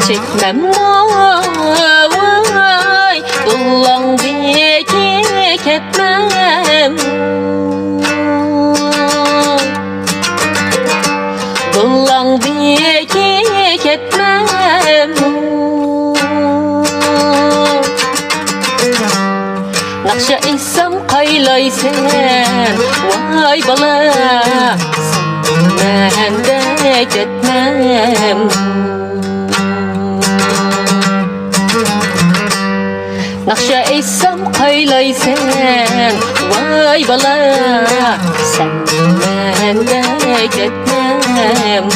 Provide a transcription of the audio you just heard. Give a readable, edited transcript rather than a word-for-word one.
çekmem vay, Dullan bekek etmem, Dullan bekek etmem. Nakşa etsem qaylaysen vay bala, sen mendek etmem. Nakşa etsem qaylaysen vay bala, sen mendek etmem.